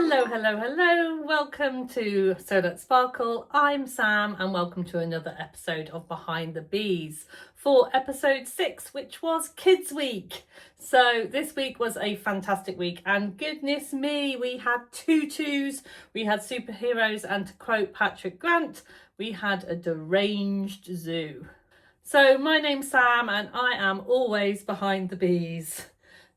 Hello, hello, hello. Welcome to So Let's Sparkle. I'm Sam and welcome to another episode of Behind the Bees for episode 6, which was Kids Week. So this week was a fantastic week and goodness me, we had tutus, we had superheroes, and to quote Patrick Grant, we had a deranged zoo. So my name's Sam and I am always behind the bees.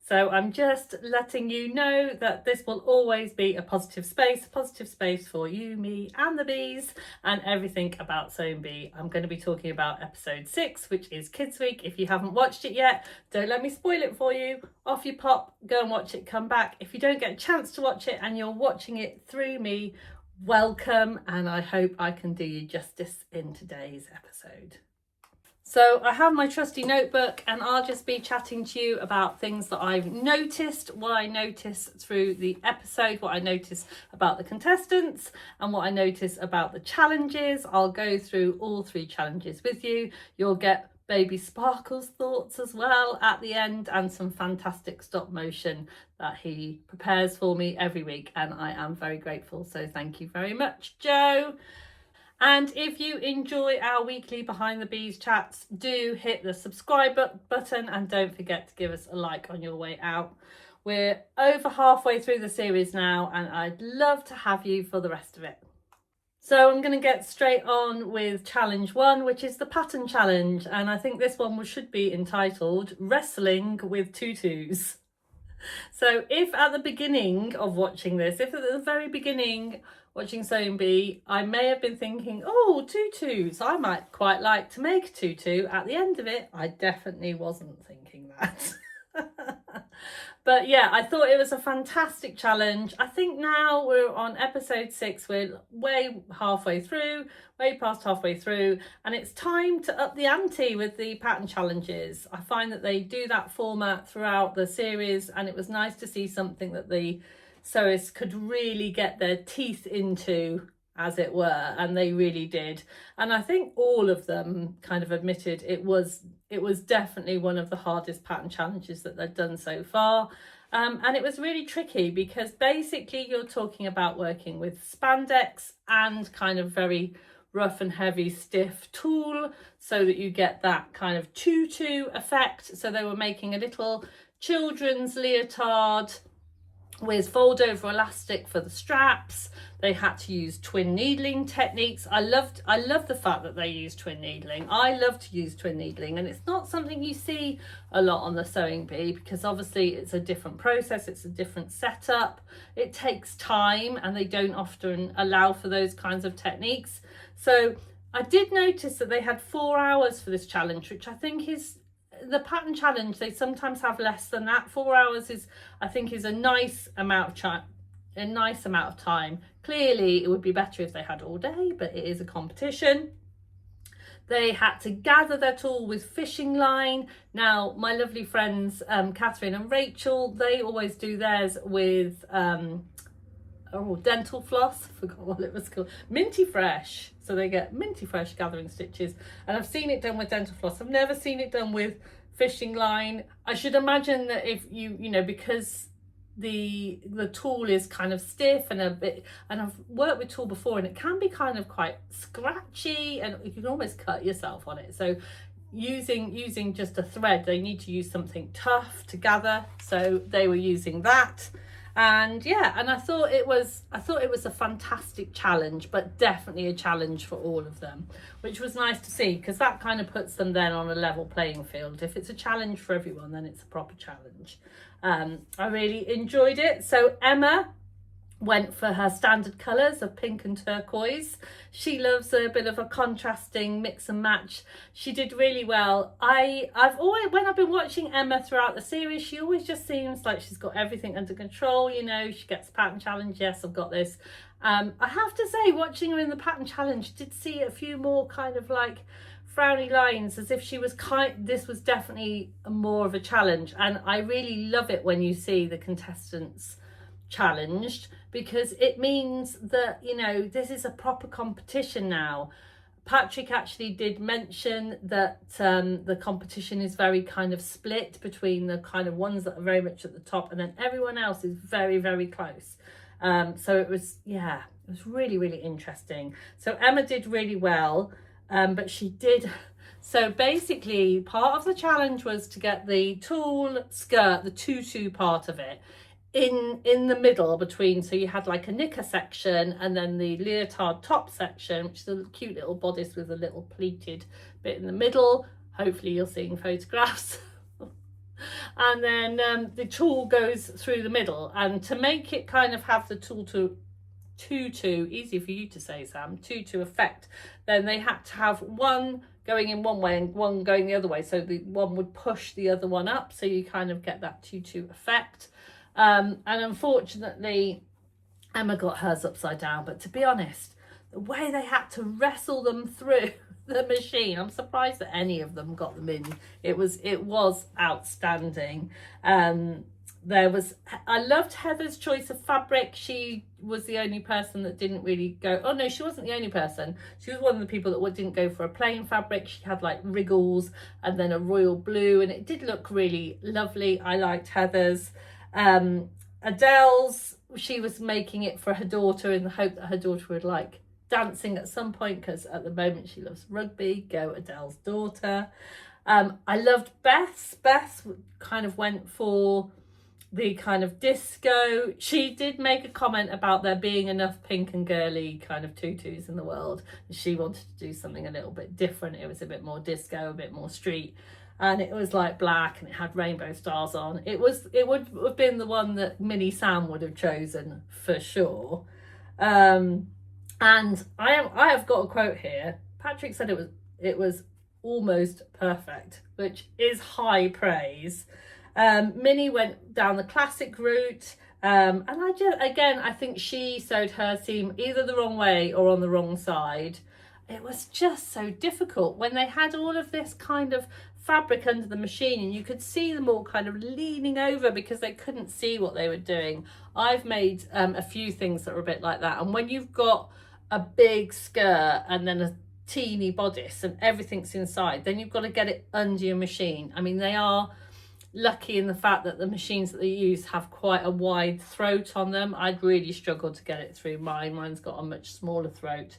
So I'm just letting you know that this will always be a positive space for you, me and the bees and everything about Sewing Bee. I'm going to be talking about episode 6, which is Kids Week. If you haven't watched it yet, don't let me spoil it for you. Off you pop, go and watch it, come back. If you don't get a chance to watch it and you're watching it through me, welcome, and I hope I can do you justice in today's episode. So I have my trusty notebook and I'll just be chatting to you about things that I've noticed, what I noticed through the episode, what I noticed about the contestants and what I noticed about the challenges. I'll go through all 3 challenges with you. You'll get Baby Sparkle's thoughts as well at the end and some fantastic stop motion that he prepares for me every week and I am very grateful. So thank you very much, Joe. And if you enjoy our weekly Behind the Bees chats, do hit the subscribe button and don't forget to give us a like on your way out. We're over halfway through the series now and I'd love to have you for the rest of it. So I'm going to get straight on with challenge 1, which is the pattern challenge. And I think this one should be entitled Wrestling with Tutus. So if at the beginning of watching this, if at the very beginning watching Sewing Bee, I may have been thinking, oh, tutus, I might quite like to make a tutu. At the end of it, I definitely wasn't thinking that. But yeah, I thought it was a fantastic challenge. I think now we're on episode 6, we're way past halfway through, and it's time to up the ante with the pattern challenges. I find that they do that format throughout the series, and it was nice to see something that the sewists could really get their teeth into, as it were, and they really did. And I think all of them kind of admitted it was definitely one of the hardest pattern challenges that they've done so far. And it was really tricky because basically you're talking about working with spandex and kind of very rough and heavy stiff tulle so that you get that kind of tutu effect. So they were making a little children's leotard with fold over elastic for the straps. They had to use twin needling techniques. I love the fact that they use twin needling. I love to use twin needling, and it's not something you see a lot on the Sewing Bee because obviously it's a different process, it's a different setup, it takes time, and they don't often allow for those kinds of techniques. So I did notice that they had 4 hours for this challenge, which I think is the pattern challenge. They sometimes have less than that. 4 hours is, I think, is a nice amount of time. Clearly it would be better if they had all day, but it is a competition. They had to gather their tulle with fishing line. Now my lovely friends Catherine and Rachel, they always do theirs with dental floss, forgot what it was called, Minty Fresh. So they get Minty Fresh gathering stitches, and I've seen it done with dental floss. I've never seen it done with fishing line. I should imagine that if you know, because the tulle is kind of stiff and a bit, and I've worked with tulle before and it can be kind of quite scratchy and you can almost cut yourself on it. So using just a thread, they need to use something tough to gather, so they were using that. And yeah, and I thought it was a fantastic challenge, but definitely a challenge for all of them, which was nice to see because that kind of puts them then on a level playing field. If it's a challenge for everyone, then it's a proper challenge. I really enjoyed it. So Emma went for her standard colours of pink and turquoise. She loves a bit of a contrasting mix and match. She did really well. I've always, when I've been watching Emma throughout the series, she always just seems like she's got everything under control. You know, she gets a pattern challenge. Yes, I've got this. I have to say, watching her in the pattern challenge, did see a few more kind of like frowny lines, as if she was this was definitely more of a challenge. And I really love it when you see the contestants challenged, because it means that, you know, this is a proper competition now. Patrick actually did mention that the competition is very kind of split between the kind of ones that are very much at the top, and then everyone else is very, very close. So it was, yeah, it was really, really interesting. So Emma did really well, but she did. So basically, part of the challenge was to get the tulle skirt, the tutu part of it, in the middle between. So you had like a knicker section and then the leotard top section, which is a cute little bodice with a little pleated bit in the middle. Hopefully you're seeing photographs. And then the tulle goes through the middle, and to make it kind of have the tutu, easy for you to say, Sam, tutu effect, then they had to have one going in one way and one going the other way, so the one would push the other one up, so you kind of get that tutu effect. And unfortunately Emma got hers upside down, but to be honest, the way they had to wrestle them through the machine, I'm surprised that any of them got them in. It was outstanding. I loved Heather's choice of fabric. She was the only person that didn't really go, oh no, she wasn't the only person. She was one of the people that didn't go for a plain fabric. She had like wriggles and then a royal blue, and it did look really lovely. I liked Heather's. Adele's, she was making it for her daughter in the hope that her daughter would like dancing at some point, because at the moment she loves rugby. Go Adele's daughter. I loved Beth's. Beth kind of went for the kind of disco. She did make a comment about there being enough pink and girly kind of tutus in the world. She wanted to do something a little bit different. It was a bit more disco, a bit more street, and it was like black and it had rainbow stars on. It would have been the one that Mini Sam would have chosen for sure. And I have got a quote here. Patrick said it was almost perfect, which is high praise. Minnie went down the classic route, and I think she sewed her seam either the wrong way or on the wrong side. It was just so difficult when they had all of this kind of fabric under the machine, and you could see them all kind of leaning over because they couldn't see what they were doing. I've made a few things that are a bit like that, and when you've got a big skirt and then a teeny bodice and everything's inside, then you've got to get it under your machine. I mean, they are lucky in the fact that the machines that they use have quite a wide throat on them. I'd really struggled to get it through mine. Mine's got a much smaller throat.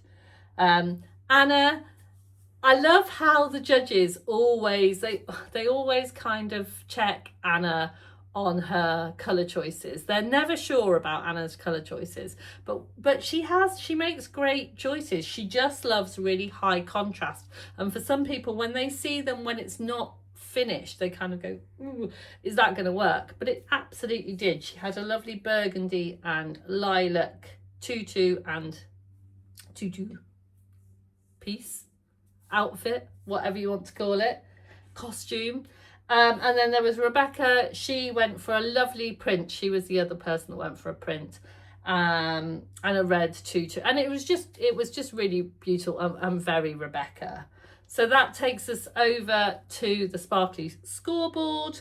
Anna, I love how the judges always, they always kind of check Anna on her colour choices. They're never sure about Anna's colour choices, but she makes great choices. She just loves really high contrast, and for some people, when they see them when it's not finished, they kind of go, ooh, is that going to work? But it absolutely did. She had a lovely burgundy and lilac tutu piece, outfit, whatever you want to call it, costume. And then there was Rebecca. She went for a lovely print. She was the other person that went for a print, and a red tutu, and it was just really beautiful and very Rebecca. So that takes us over to the sparkly scoreboard,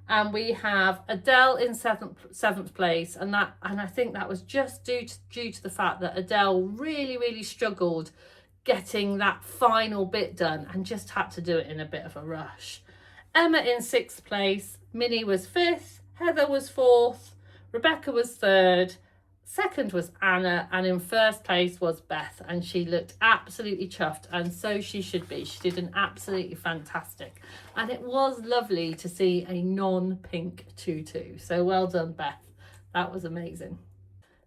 and we have Adele in seventh place, and I think that was just due to the fact that Adele really struggled getting that final bit done and just had to do it in a bit of a rush. Emma in sixth place, Minnie was fifth, Heather was fourth, Rebecca was third, second was Anna, and in first place was Beth, and she looked absolutely chuffed, and so she should be. She did an absolutely fantastic, and it was lovely to see a non-pink tutu. So well done, Beth. That was amazing.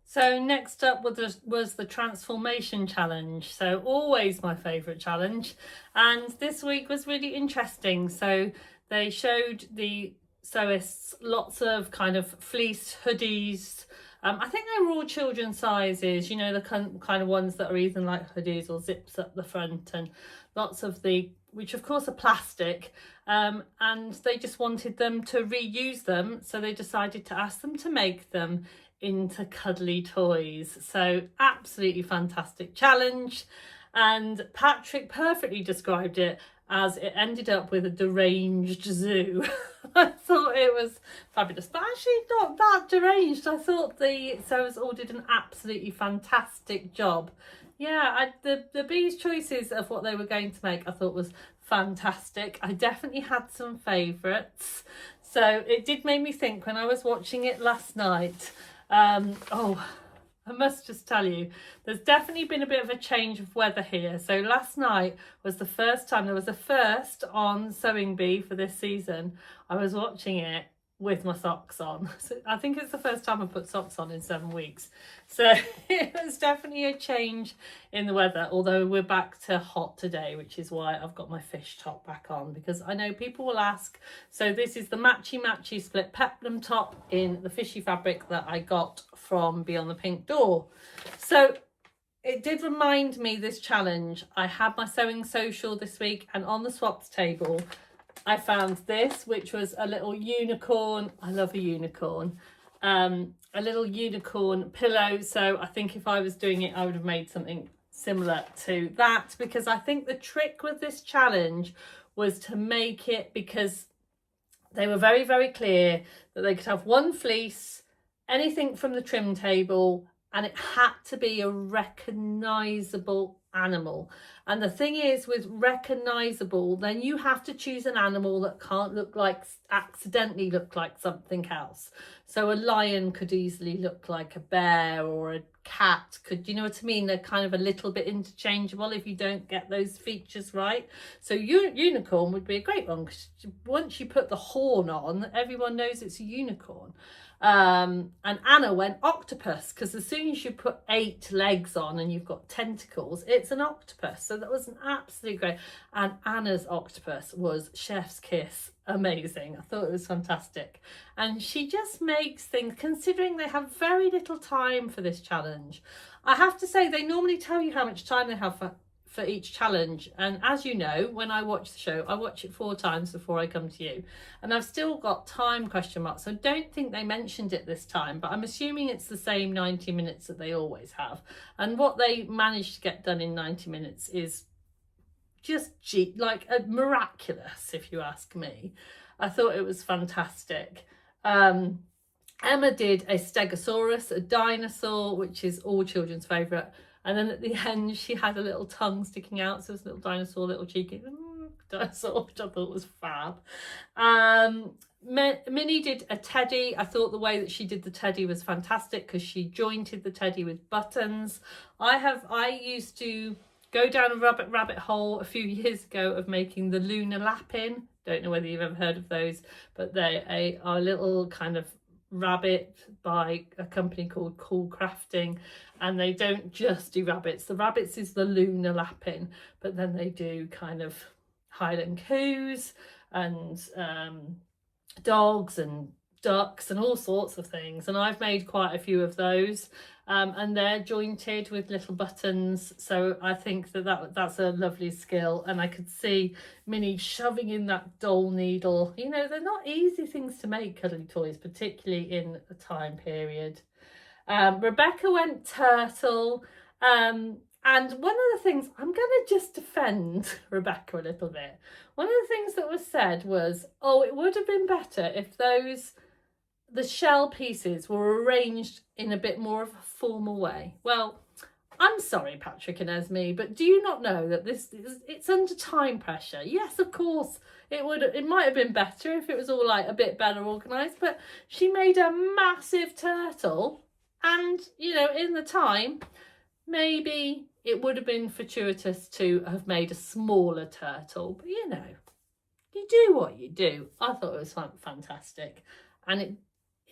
So next up was the transformation challenge. So always my favourite challenge, and this week was really interesting. So they showed the sewists lots of kind of fleece hoodies. I think they were all children's sizes, you know, the kind of ones that are either like hoodies or zips up the front, and lots of which of course are plastic, and they just wanted them to reuse them, so they decided to ask them to make them into cuddly toys. So absolutely fantastic challenge, and Patrick perfectly described it as it ended up with a deranged zoo. I thought it was fabulous, but actually not that deranged. I thought the sewers all did an absolutely fantastic job. Yeah, the bees' choices of what they were going to make I thought was fantastic. I definitely had some favourites, so it did make me think when I was watching it last night. I must just tell you, there's definitely been a bit of a change of weather here. So last night was the first time, there was a first on Sewing Bee for this season. I was watching it with my socks on. So I think it's the first time I put socks on in 7 weeks. So it was definitely a change in the weather, although we're back to hot today, which is why I've got my fish top back on, because I know people will ask. So this is the matchy split peplum top in the fishy fabric that I got from Beyond the Pink Door. So it did remind me, this challenge. I had my sewing social this week, and on the swaps table I found this, which was a little unicorn. I love a unicorn. A little unicorn pillow. So I think if I was doing it, I would have made something similar to that, because I think the trick with this challenge was to make it, because they were very, very clear that they could have one fleece, anything from the trim table, and it had to be a recognisable animal. And the thing is, with recognisable, then you have to choose an animal that can't look like, accidentally look like something else. So a lion could easily look like a bear, or a cat could, you know what I mean? They're kind of a little bit interchangeable if you don't get those features right. So unicorn would be a great one, because once you put the horn on, everyone knows it's a unicorn. And Anna went octopus, because as soon as you put 8 legs on and you've got tentacles, it's an octopus. So that was an absolute great. And Anna's octopus was chef's kiss, amazing. I thought it was fantastic. And she just makes things, considering they have very little time for this challenge. I have to say, they normally tell you how much time they have for each challenge, and as you know, when I watch the show, I watch it 4 times before I come to you, and I've still got time question marks. So I don't think they mentioned it this time, but I'm assuming it's the same 90 minutes that they always have. And what they managed to get done in 90 minutes is just like miraculous, if you ask me. I thought it was fantastic. Emma did a stegosaurus, a dinosaur, which is all children's favourite. And then at the end, she had a little tongue sticking out. So it was a little dinosaur, little cheeky dinosaur, which I thought was fab. Minnie did a teddy. I thought the way that she did the teddy was fantastic, because she jointed the teddy with buttons. I used to go down a rabbit hole a few years ago of making the lunar lapin. Don't know whether you've ever heard of those, but they are a little kind of rabbit by a company called Cool Crafting, and they don't just do rabbits. The rabbits is the lunar lapin, but then they do kind of Highland coos and dogs and ducks and all sorts of things, and I've made quite a few of those, and they're jointed with little buttons. So I think that's a lovely skill, and I could see Minnie shoving in that doll needle. You know, they're not easy things to make, cuddly toys, particularly in a time period. Rebecca went turtle, and one of the things, I'm going to just defend Rebecca a little bit. One of the things that was said was, oh, it would have been better if the shell pieces were arranged in a bit more of a formal way. Well, I'm sorry, Patrick and Esme, but do you not know that it's under time pressure? Yes, of course, it might have been better if it was all like a bit better organised, but she made a massive turtle, and, you know, in the time, maybe it would have been fortuitous to have made a smaller turtle, but you know, you do what you do. I thought it was fantastic, and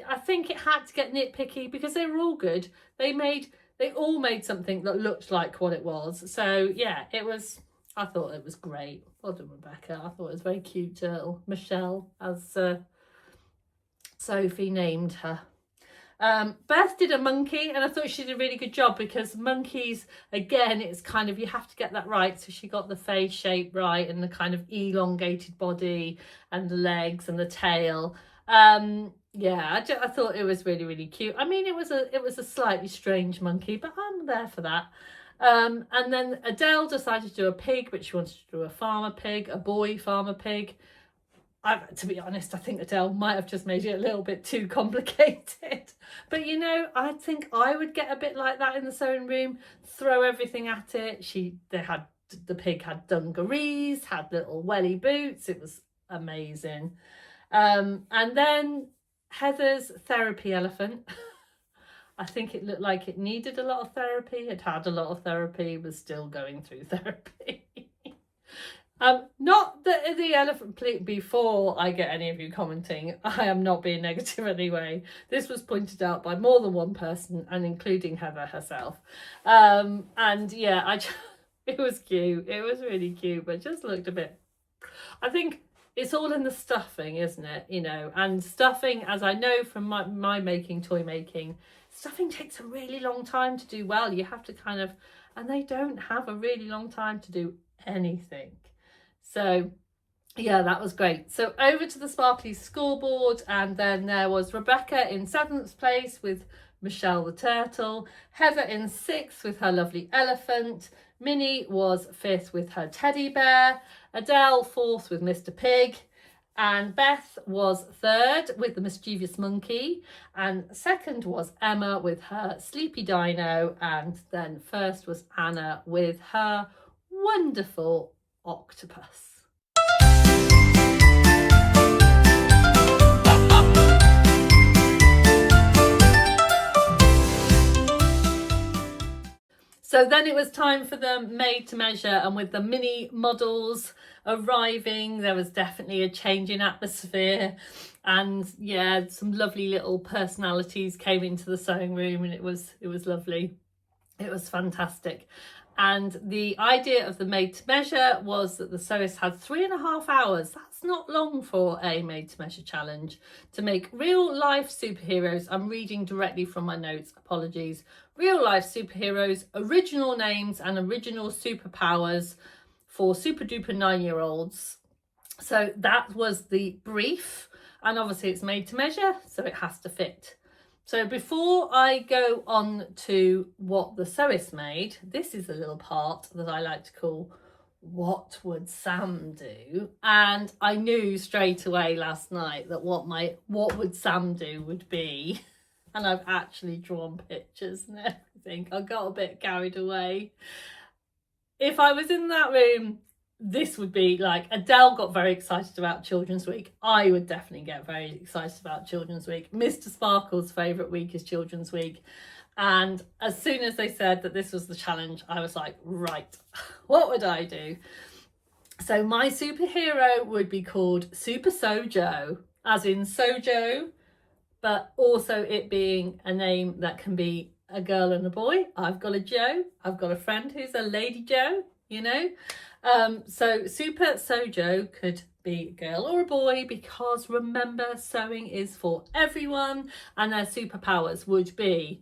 I think it had to get nitpicky because they were all good. They all made something that looked like what it was. So yeah, I thought it was great. Well done, Rebecca. I thought it was very cute turtle. Michelle, as Sophie named her. Beth did a monkey, and I thought she did a really good job, because monkeys, again, it's kind of, you have to get that right. So she got the face shape right, and the kind of elongated body, and the legs, and the tail. Yeah, I thought it was really, really cute. I mean, it was a slightly strange monkey, but I'm there for that. And then Adele decided to do a pig, but she wanted to do a farmer pig, a boy farmer pig. To be honest, I think Adele might have just made it a little bit too complicated. But, you know, I think I would get a bit like that in the sewing room, throw everything at it. The pig had dungarees, had little welly boots. It was amazing. And then Heather's therapy elephant. I think it looked like it needed a lot of therapy. It had a lot of therapy, was still going through therapy. Not the elephant before I get any of you commenting, I am not being negative anyway. This was pointed out by more than one person, and including Heather herself. And yeah, it was cute. It was really cute, but it just looked a bit, I think it's all in the stuffing, isn't it? You know, and stuffing, as I know from my toy making, stuffing takes a really long time to do well. You have to kind of, and they don't have a really long time to do anything. So yeah, that was great. So over to the Sparkly scoreboard, and then there was Rebecca in 7th place with Michelle the turtle, Heather in 6th with her lovely elephant, Minnie was 5th with her teddy bear, Adele 4th with Mr. Pig, and Beth was 3rd with the mischievous monkey, and 2nd was Emma with her sleepy dino, and then 1st was Anna with her wonderful octopus. So then it was time for the made to measure, and with the mini models arriving, there was definitely a change in atmosphere, and yeah, some lovely little personalities came into the sewing room, and it was lovely. It was fantastic. And the idea of the made to measure was that the sewist had 3.5 hours. That's not long for a made to measure challenge, to make real life superheroes. I'm reading directly from my notes, apologies. Real life superheroes, original names and original superpowers for super duper 9-year-olds. So that was the brief, and obviously it's made to measure, so it has to fit. So before I go on to what the sewist made, this is a little part that I like to call what would Sam do? And I knew straight away last night that what would Sam do would be, and I've actually drawn pictures and everything. I got a bit carried away. If I was in that room, this would be like, Adele got very excited about Children's Week. I would definitely get very excited about Children's Week. Mr. Sparkle's favourite week is Children's Week. And as soon as they said that this was the challenge, I was like, right, what would I do? So my superhero would be called Super Sojo, as in Sojo, but also it being a name that can be a girl and a boy. I've got a Joe. I've got a friend who's a Lady Joe, you know. So Super Sojo could be a girl or a boy, because remember, sewing is for everyone, and their superpowers would be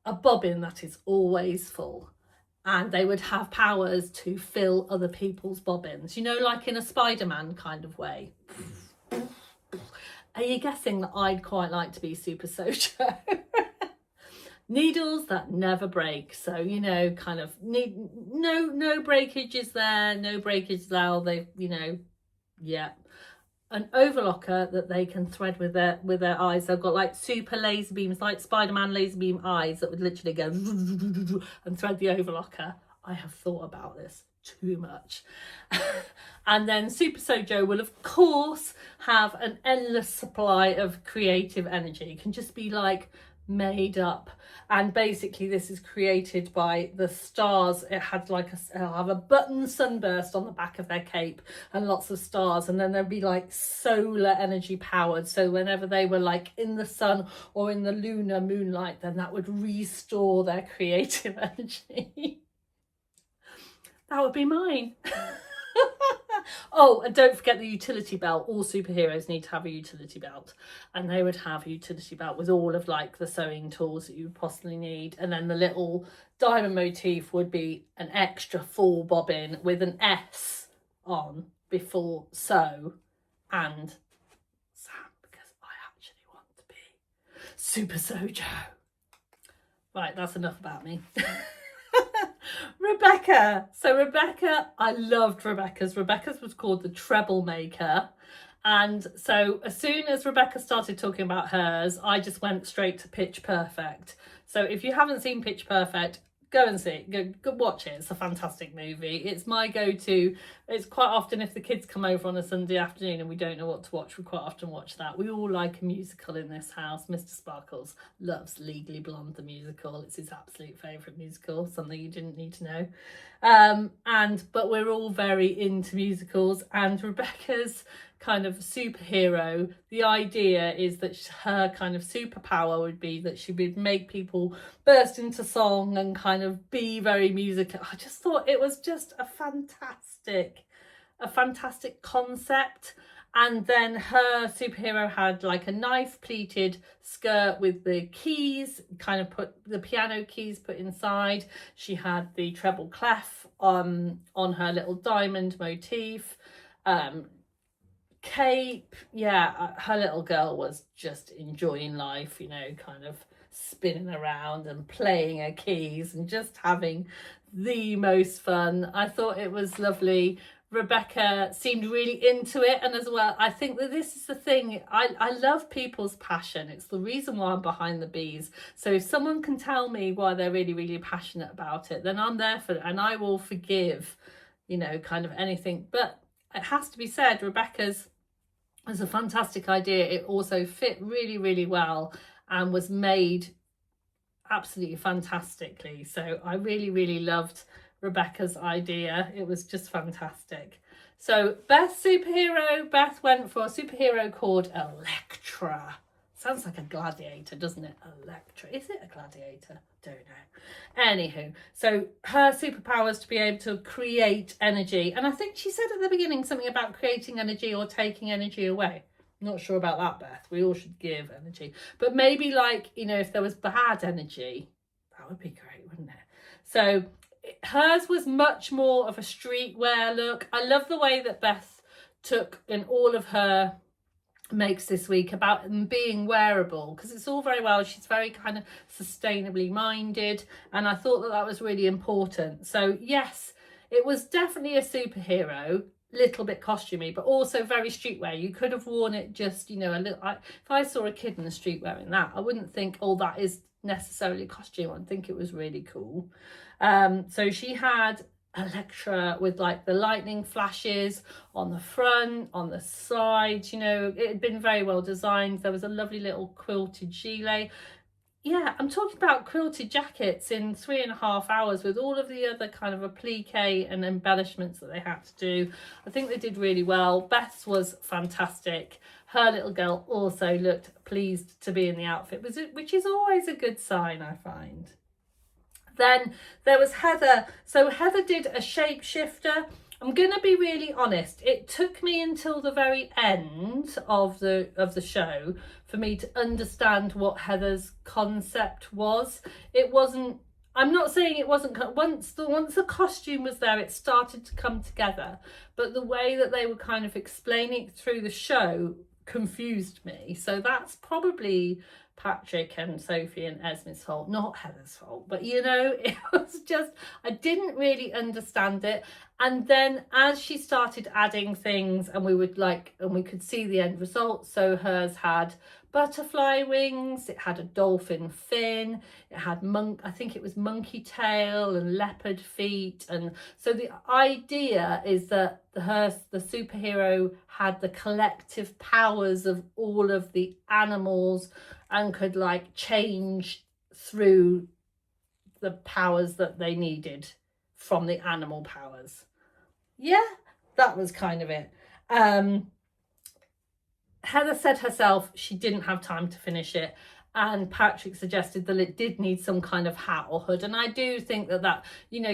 a bobbin that is always full, and they would have powers to fill other people's bobbins, you know, like in a Spider-Man kind of way. Are you guessing that I'd quite like to be Super Sojo? Needles that never break, so you know, kind of no breakage is there, no breakage allowed. They, you know, yeah, an overlocker that they can thread with their eyes. They've got like super laser beams, like Spider-Man laser beam eyes that would literally go and thread the overlocker. I have thought about this too much. And then Super Sojo will of course have an endless supply of creative energy. It can just be like made up, and basically this is created by the stars. It had like it'll have a button sunburst on the back of their cape and lots of stars, and then there'd be like solar energy powered, so whenever they were like in the sun or in the lunar moonlight, then that would restore their creative energy. That would be mine. Oh, and don't forget the utility belt. All superheroes need to have a utility belt, and they would have a utility belt with all of like the sewing tools that you would possibly need. And then the little diamond motif would be an extra full bobbin with an S on before sew and Sam, because I actually want to be Super Sojo. Right, that's enough about me. Rebecca. So Rebecca, I loved Rebecca's. Rebecca's was called the Treble Maker. And so as soon as Rebecca started talking about hers, I just went straight to Pitch Perfect. So if you haven't seen Pitch Perfect, go and see it. Go watch it. It's a fantastic movie. It's my go-to. It's quite often, if the kids come over on a Sunday afternoon and we don't know what to watch, we quite often watch that. We all like a musical in this house. Mr. Sparkles loves Legally Blonde, the musical. It's his absolute favourite musical, something you didn't need to know. But we're all very into musicals, and Rebecca's kind of superhero, the idea is that her kind of superpower would be that she would make people burst into song and kind of be very musical. I just thought it was just a fantastic concept. And then her superhero had like a knife pleated skirt with the keys, kind of put the piano keys put inside. She had the treble clef on her little diamond motif. Cape, yeah, her little girl was just enjoying life, you know, kind of spinning around and playing her keys and just having the most fun. I thought it was lovely. Rebecca seemed really into it, and as well, I think that this is the thing, I love people's passion. It's the reason why I'm behind the bees. So if someone can tell me why they're really, really passionate about it, then I'm there for it, and I will forgive, you know, kind of anything. But it has to be said, Rebecca's was a fantastic idea. It also fit really, really well and was made absolutely fantastically. So I really, really loved Rebecca's idea. It was just fantastic. So Beth went for a superhero called Elektra. Sounds like a gladiator, doesn't it? Elektra. Is it a gladiator? Don't know. Anywho, so her superpower is to be able to create energy. And I think she said at the beginning something about creating energy or taking energy away. I'm not sure about that, Beth. We all should give energy. But maybe, like, you know, if there was bad energy, that would be great, wouldn't it? So hers was much more of a streetwear look. I love the way that Beth took in all of her makes this week about them being wearable, because it's all very well, she's very kind of sustainably minded, and I thought that was really important. So yes, it was definitely a superhero, little bit costumey, but also very streetwear. You could have worn it just, you know, a little. If I saw a kid in the street wearing that, I wouldn't think, oh, that is necessarily a costume. I'd think it was really cool. So she had Elektra with like the lightning flashes on the front, on the sides, you know, it had been very well designed. There was a lovely little quilted gilet. Yeah, I'm talking about quilted jackets in 3.5 hours with all of the other kind of applique and embellishments that they had to do. I think they did really well. Beth's was fantastic. Her little girl also looked pleased to be in the outfit, which is always a good sign, I find. Then there was Heather. So Heather did a shapeshifter. I'm going to be really honest. It took me until the very end of the show for me to understand what Heather's concept was. It wasn't, I'm not saying it wasn't, once the costume was there, it started to come together. But the way that they were kind of explaining it through the show confused me. So that's probably Patrick and Sophie and Esme's fault, not Heather's fault. But you know, it was just, I didn't really understand it. And then as she started adding things and we could see the end result. So hers had butterfly wings, it had a dolphin fin, it had I think it was monkey tail and leopard feet. And so the idea is that the superhero had the collective powers of all of the animals and could like change through the powers that they needed from the animal powers. Yeah, that was kind of it. Heather said herself she didn't have time to finish it, and Patrick suggested that it did need some kind of hat or hood, and I do think that you know,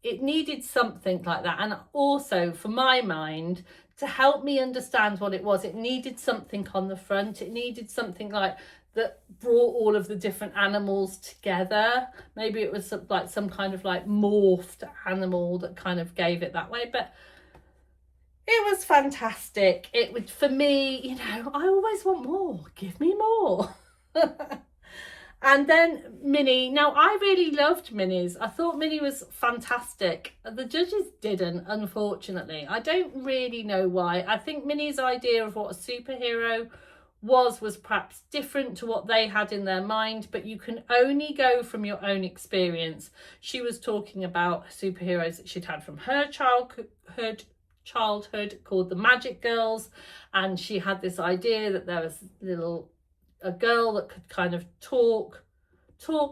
it needed something like that. And also, for my mind, to help me understand what it was, it needed something on the front. It needed something like that brought all of the different animals together. Maybe it was like some kind of like morphed animal that kind of gave it that way. But it was fantastic. It would, for me, you know, I always want more. Give me more. And then Minnie. Now, I really loved Minnie's. I thought Minnie was fantastic. The judges didn't, unfortunately. I don't really know why. I think Minnie's idea of what a superhero was perhaps different to what they had in their mind, but you can only go from your own experience. She was talking about superheroes that she'd had from her childhood called the Magic Girls, and she had this idea that there was a girl that could kind of talk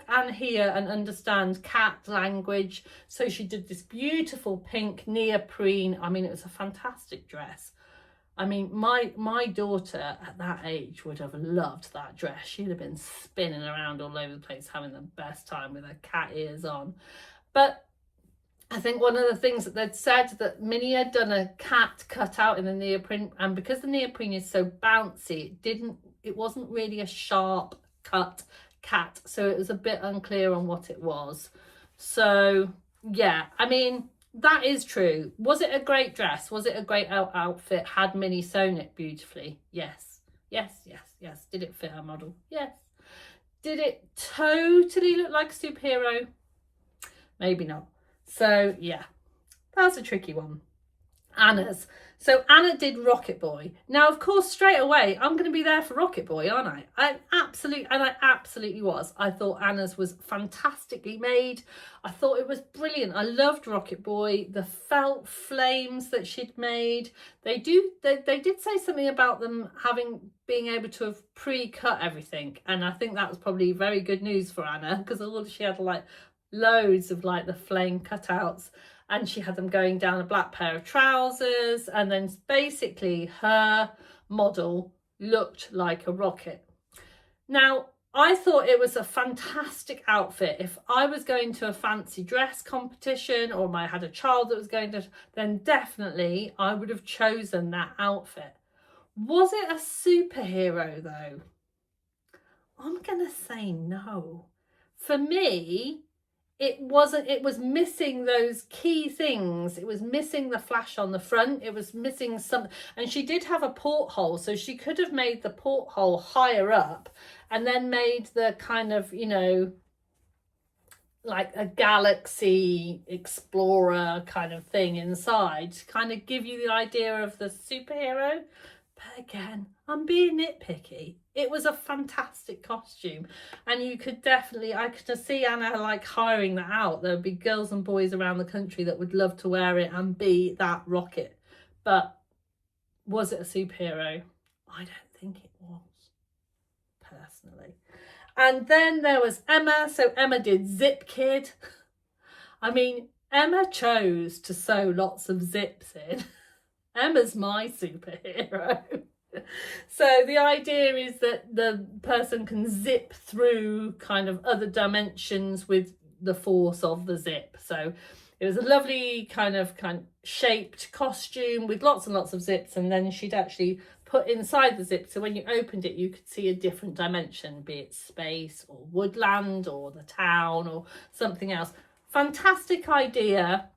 and hear and understand cat language. So she did this beautiful pink neoprene. I mean, it was a fantastic dress. I mean, my daughter at that age would have loved that dress. She'd have been spinning around all over the place, having the best time with her cat ears on. But I think one of the things that they'd said, that Minnie had done a cat cut out in the neoprene, and because the neoprene is so bouncy, it wasn't really a sharp cut cat, so it was a bit unclear on what it was. So yeah, I mean, that is true. Was it a great dress? Was it a great outfit? Had Minnie sewn it beautifully? Yes. Did it fit her model? Yes. Did it totally look like a superhero? Maybe not. So yeah, that's a tricky one. Anna's. So Anna did Rocket Boy. Now, of course, straight away, I'm going to be there for Rocket Boy, aren't I? I absolutely was. I thought Anna's was fantastically made. I thought it was brilliant. I loved Rocket Boy. The felt flames that she'd made. They did say something about them being able to have pre-cut everything. And I think that was probably very good news for Anna, because she had like loads of like the flame cutouts, and she had them going down a black pair of trousers, and then basically her model looked like a rocket. Now, I thought it was a fantastic outfit. If I was going to a fancy dress competition, or I had a child that was going to, then definitely I would have chosen that outfit. Was it a superhero though? I'm gonna say no. For me, it wasn't. It was missing those key things. It was missing the flash on the front. It was missing some, and she did have a porthole, so she could have made the porthole higher up and then made the kind of, like a galaxy explorer kind of thing inside to kind of give you the idea of the superhero. But again, I'm being nitpicky. It was a fantastic costume, and I could see Anna like hiring that out. There would be girls and boys around the country that would love to wear it and be that rocket. But was it a superhero? I don't think it was, personally. And then there was Emma. So Emma did Zip Kid. I mean, Emma chose to sew lots of zips in. Emma's my superhero. So the idea is that the person can zip through kind of other dimensions with the force of the zip. So it was a lovely kind of shaped costume with lots and lots of zips, and then she'd actually put inside the zip, so when you opened it you could see a different dimension, be it space or woodland or the town or something else. Fantastic idea.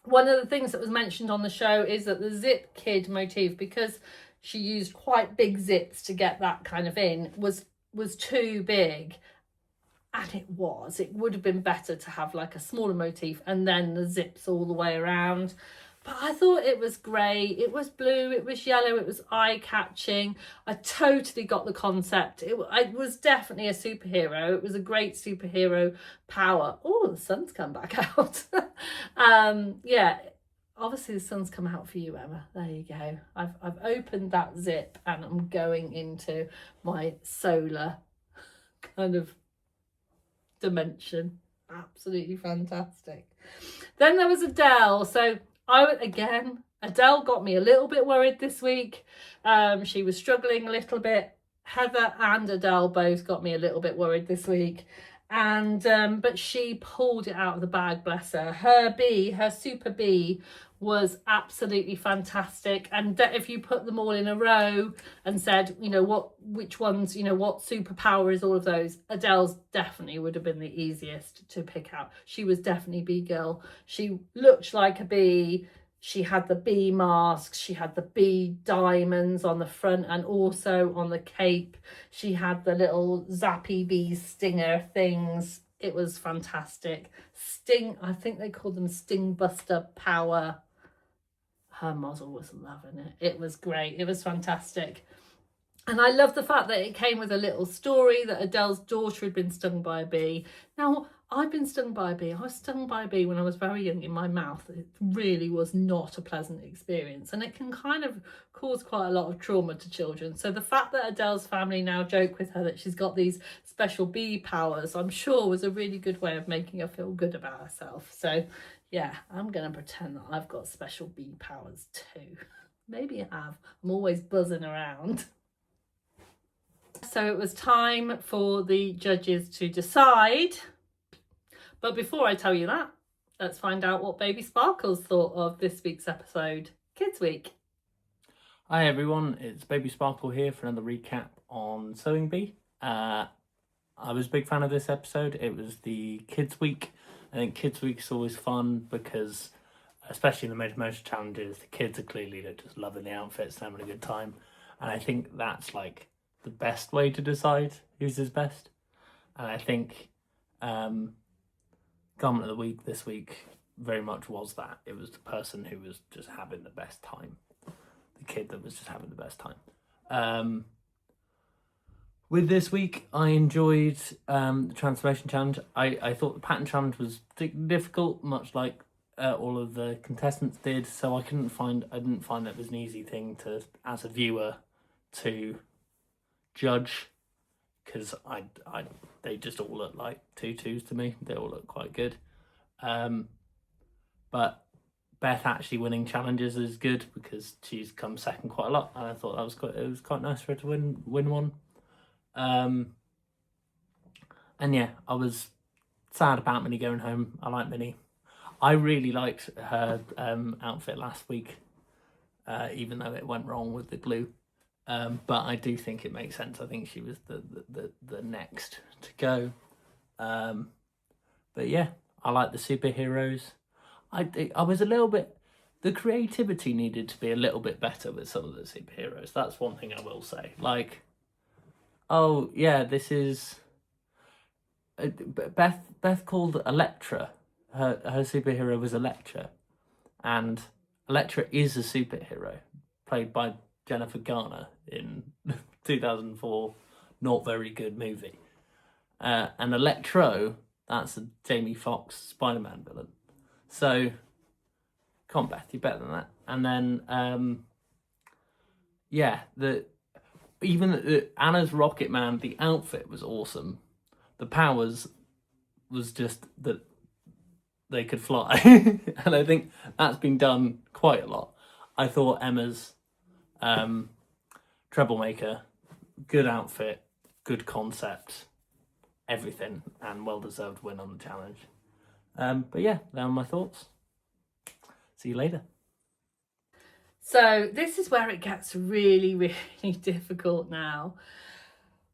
One of the things that was mentioned on the show is that the Zip Kid motif, because she used quite big zips to get that kind of in, was too big. And it would have been better to have like a smaller motif and then the zips all the way around. But I thought it was great. It was blue, it was yellow, it was eye-catching. I totally got the concept. It was definitely a superhero. It was a great superhero power. Oh, the sun's come back out. Yeah, obviously the sun's come out for you, Emma. There you go. I've opened that zip and I'm going into my solar kind of dimension. Absolutely fantastic. Then there was Adele. So Adele got me a little bit worried this week. She was struggling a little bit. Heather and Adele both got me a little bit worried this week. And but she pulled it out of the bag, bless her. Her super bee was absolutely fantastic. And if you put them all in a row and said, which ones, what superpower is all of those, Adele's definitely would have been the easiest to pick out. She was definitely bee girl. She looked like a bee. She had the bee masks, she had the bee diamonds on the front and also on the cape. She had the little zappy bee stinger things. It was fantastic. I think they called them Sting Buster Power. Her model was loving it. It was great. It was fantastic. And I love the fact that it came with a little story that Adele's daughter had been stung by a bee. Now, I've been stung by a bee. I was stung by a bee when I was very young in my mouth. It really was not a pleasant experience, and it can kind of cause quite a lot of trauma to children. So the fact that Adele's family now joke with her that she's got these special bee powers, I'm sure was a really good way of making her feel good about herself. So yeah, I'm going to pretend that I've got special bee powers too. Maybe I have. I'm always buzzing around. So it was time for the judges to decide. But before I tell you that, let's find out what Baby Sparkles thought of this week's episode, Kids Week. Hi everyone, it's Baby Sparkle here for another recap on Sewing Bee. I was a big fan of this episode. It was the Kids Week. I think Kids Week is always fun because, especially in the Made to Measure challenges, the kids are clearly just loving the outfits and having a good time. And I think that's like the best way to decide who's his best. And I think Garment of the Week this week very much was that. It was the person who was just having the best time. The kid that was just having the best time. With this week, I enjoyed the transformation challenge. I thought the pattern challenge was difficult, much like all of the contestants did. So I didn't find it was an easy thing to, as a viewer, to judge, because they just all look like tutus to me. They all look quite good. But Beth actually winning challenges is good because she's come second quite a lot, and I thought it was quite nice for her to win one. And yeah, I was sad about Minnie going home. I like Minnie. I really liked her outfit last week, even though it went wrong with the glue. But I do think it makes sense. I think she was the next to go. But yeah, I like the superheroes. I was a little bit... The creativity needed to be a little bit better with some of the superheroes. That's one thing I will say. Like, oh yeah, this is... Beth called Elektra. Her superhero was Elektra. And Elektra is a superhero, played by Jennifer Garner in 2004 not very good movie. And Electro, that's a Jamie Foxx Spider-Man villain. So, come on, Beth, you're better than that. And then, yeah, Anna's Rocket Man, the outfit was awesome. The powers was just that they could fly. And I think that's been done quite a lot. I thought Emma's Troublemaker, good outfit, good concept, everything, and well-deserved win on the challenge. But yeah, they are my thoughts. See you later. So this is where it gets really, really difficult now.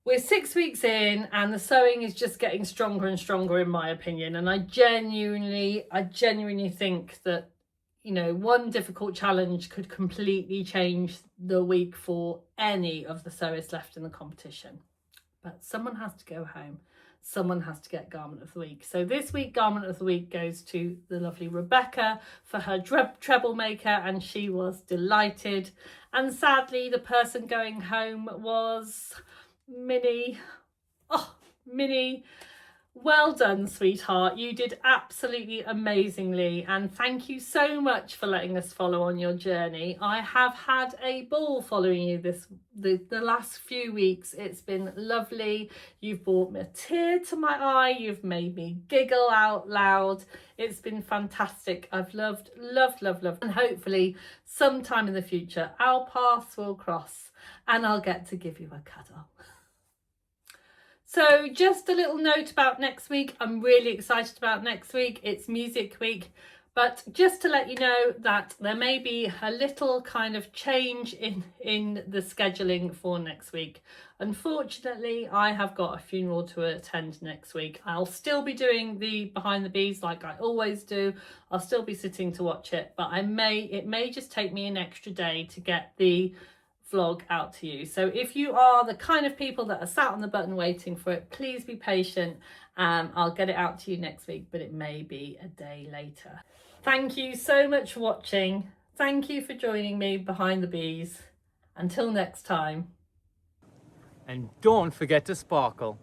We're 6 weeks in and the sewing is just getting stronger and stronger in my opinion. And I genuinely think that, you know, one difficult challenge could completely change the week for any of the sewers left in the competition. But someone has to go home. Someone has to get Garment of the Week. So this week, Garment of the Week goes to the lovely Rebecca for her treble maker, and she was delighted. And sadly, the person going home was Minnie. Oh, Minnie. Well done, sweetheart. You did absolutely amazingly, and thank you so much for letting us follow on your journey. I have had a ball following you the last few weeks. It's been lovely. You've brought me a tear to my eye. You've made me giggle out loud. It's been fantastic. I've loved. And hopefully sometime in the future, our paths will cross and I'll get to give you a cuddle. So just a little note about next week. I'm really excited about next week. It's music week. But just to let you know that there may be a little kind of change in the scheduling for next week. Unfortunately, I have got a funeral to attend next week. I'll still be doing the Behind the Bees like I always do. I'll still be sitting to watch it, but it may just take me an extra day to get the vlog out to you. So if you are the kind of people that are sat on the button waiting for it, please be patient. I'll get it out to you next week, but it may be a day later. Thank you so much for watching. Thank you for joining me behind the bees. Until next time. And don't forget to sparkle.